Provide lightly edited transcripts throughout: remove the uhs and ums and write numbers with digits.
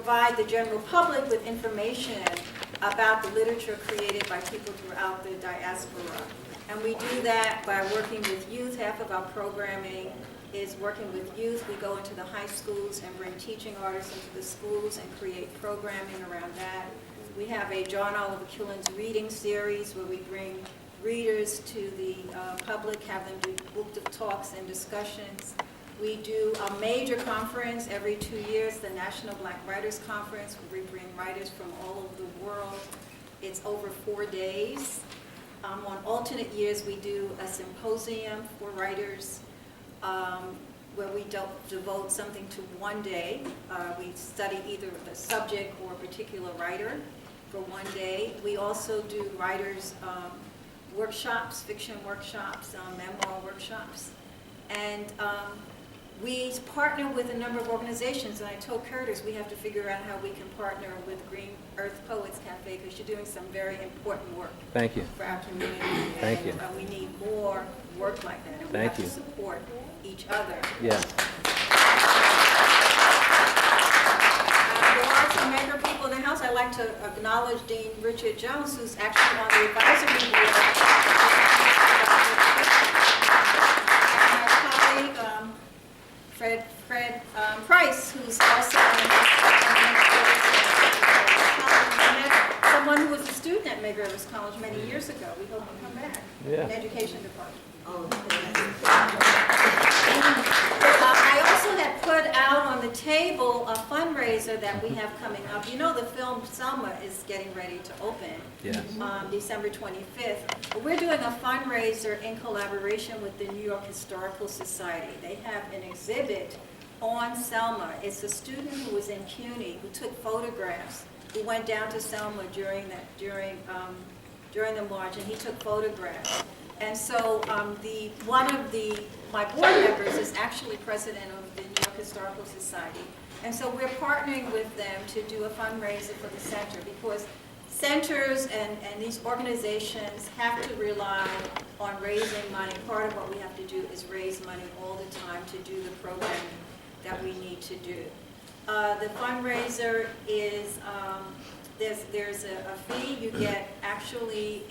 provide the general public with information about the literature created by people throughout the diaspora. And we do that by working with youth. Half of our programming is working with youth. We go into the high schools and bring teaching artists into the schools and create programming around that. We have a John Oliver Killen's reading series where we bring readers to the public, have them do book talks and discussions. We do a major conference every 2 years, the National Black Writers Conference, where we bring writers from all over the world. It's over 4 days. On alternate years, we do a symposium for writers where we devote something to 1 day. We study either the subject or a particular writer for 1 day. We also do writers' workshops, fiction workshops, memoir workshops. And we partner with a number of organizations, and I told Curtis we have to figure out how we can partner with Green Earth Poets Cafe, because you're doing some very important work. Thank you. For our community. Thank you. We need more work like that, and we Thank have you. to support each other. Yes. There are some member people in the House. I'd like to acknowledge Dean Richard Jones, who's actually on the advisory board. And my colleague, Fred Price, who's also someone who was a student at Medgar Evers College many years ago. We hope he'll come back. Yeah. In the education department. I also had put out on the table a fundraiser that we have coming up. You know, the film Selma is getting ready to open. Yes. December 25th. But we're doing a fundraiser in collaboration with the New York Historical Society. They have an exhibit on Selma. It's a student who was in CUNY who took photographs. We went down to Selma during the march, and he took photographs. And so one of my board members is actually president of the New York Historical Society. And so we're partnering with them to do a fundraiser for the center, because centers and these organizations have to rely on raising money. Part of what we have to do is raise money all the time to do the programming that we need to do. The fundraiser is, there's a fee. You get actually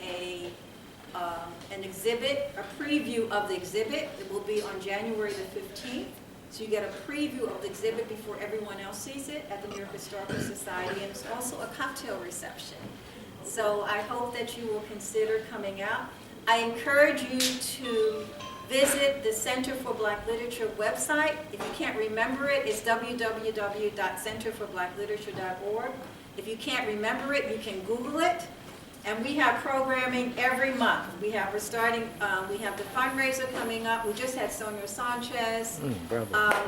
an exhibit, a preview of the exhibit. It will be on January the 15th. So you get a preview of the exhibit before everyone else sees it at the New York Historical Society, and it's also a cocktail reception. So I hope that you will consider coming out. I encourage you to visit the Center for Black Literature website. If you can't remember it, it's www.centerforblackLiterature.org. If you can't remember it, you can Google it. And we have programming every month. We have the fundraiser coming up. We just had Sonia Sanchez.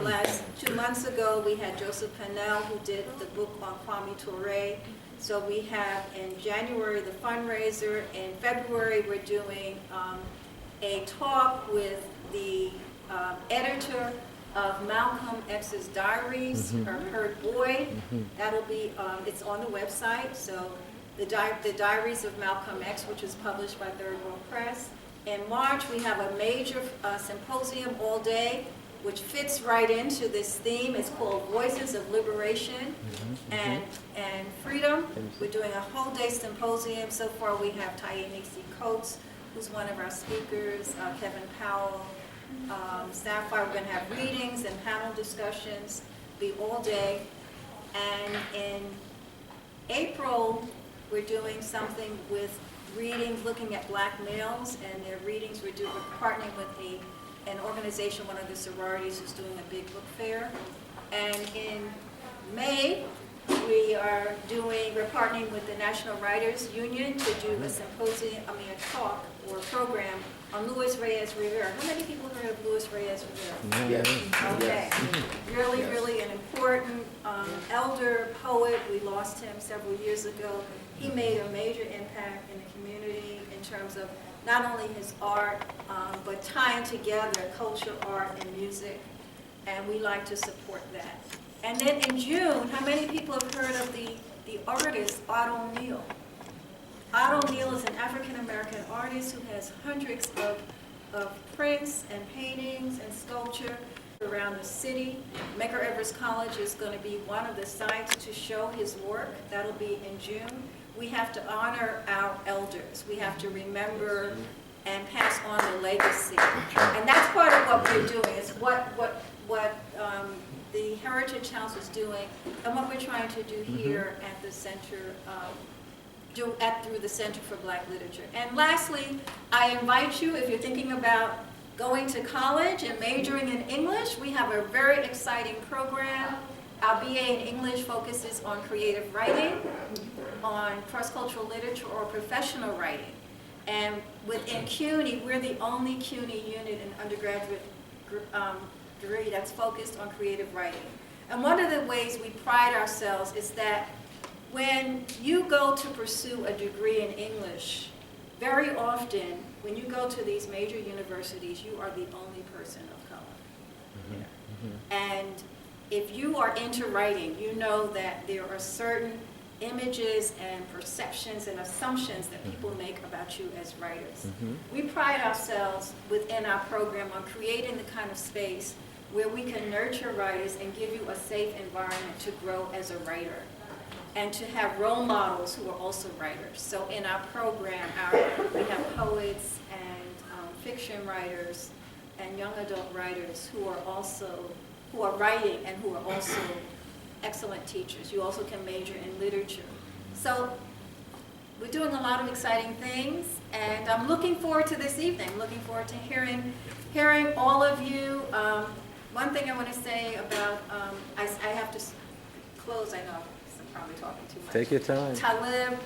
Last 2 months ago, we had Joseph Pennell, who did the book on Kwame Ture. So we have in January the fundraiser. In February, we're doing a talk with the editor of Malcolm X's Diaries, her boy. That'll be, it's on the website. So the Diaries of Malcolm X, which is published by Third World Press. In March, we have a major symposium all day, which fits right into this theme. It's called Voices of Liberation and Freedom. We're doing a whole day symposium. So far, we have Taye-Nixie Coates, who's one of our speakers, Kevin Powell, Sapphire. We're going to have readings and panel discussions, be all day. And in April, we're doing something with readings, looking at black males and their readings. We're partnering with an organization, one of the sororities, who's doing a big book fair. And in May, we're partnering with the National Writers Union to do a talk or a program on Luis Reyes Rivera. How many people heard of Luis Reyes Rivera? Yes. Okay. Really, really an important elder poet. We lost him several years ago. He made a major impact in the community in terms of not only his art, but tying together culture, art, and music. And we like to support that. And then in June, how many people have heard of the artist Otto Neal? Otto Neal is an African-American artist who has hundreds of prints and paintings and sculpture. around the city. Medgar Evers College is going to be one of the sites to show his work. That'll be in June. We have to honor our elders. We have to remember and pass on the legacy. And that's part of what we're doing. It's what the Heritage House is doing and what we're trying to do here at the center, through the Center for Black Literature. And lastly, I invite you, if you're thinking about going to college and majoring in English, we have a very exciting program. Our BA in English focuses on creative writing, on cross-cultural literature, or professional writing. And within CUNY, we're the only CUNY unit in undergraduate degree that's focused on creative writing. And one of the ways we pride ourselves is that when you go to pursue a degree in English, very often, when you go to these major universities, you are the only person of color. And if you are into writing, you know that there are certain images and perceptions and assumptions that people make about you as writers. We pride ourselves within our program on creating the kind of space where we can nurture writers and give you a safe environment to grow as a writer, and to have role models who are also writers. So in our program, we have poets and fiction writers and young adult writers who are writing and who are also excellent teachers. You also can major in literature. So we're doing a lot of exciting things, and I'm looking forward to this evening. I'm looking forward to hearing all of you. One thing I want to say about, I have to close, I know I'm probably talking too much. Take your time. Talib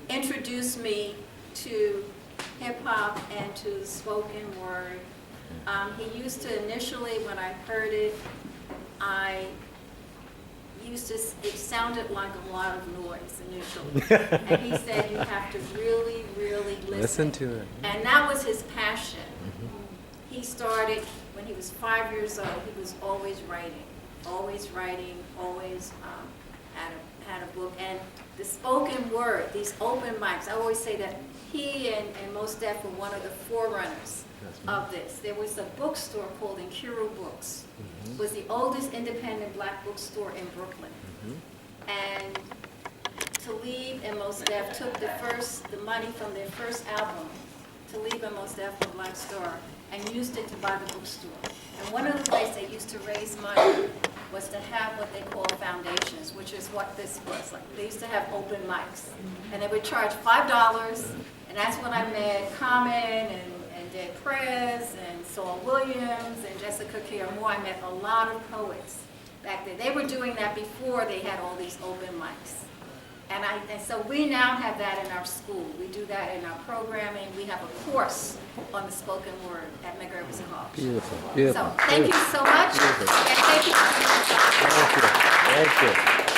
introduced me to hip hop and to spoken word. He used to initially, when I heard it, it sounded like a lot of noise initially. And he said you have to really, really listen to it. And that was his passion. He started when he was 5 years old. He was always writing, always had a book. And the spoken word, these open mics, I always say that he and Mos Def were one of the forerunners of this. There was a bookstore called Inkiru Books. It was the oldest independent black bookstore in Brooklyn. And Talib and Mos Def took the money from their first album, Talib and Mos Def for Black Star, and used it to buy the bookstore. And one of the ways they used to raise money was to have what they call foundations, which is what this was. Like, they used to have open mics. And they would charge $5, and that's when I met Common and Dead Prez and Saul Williams and Jessica Care Moore. I met a lot of poets back then. They were doing that before they had all these open mics. And so we now have that in our school. We do that in our programming. We have a course on the spoken word at Medgar Evers College. Beautiful, beautiful. So thank you so much. Beautiful. And thank you. Thank you. Thank you.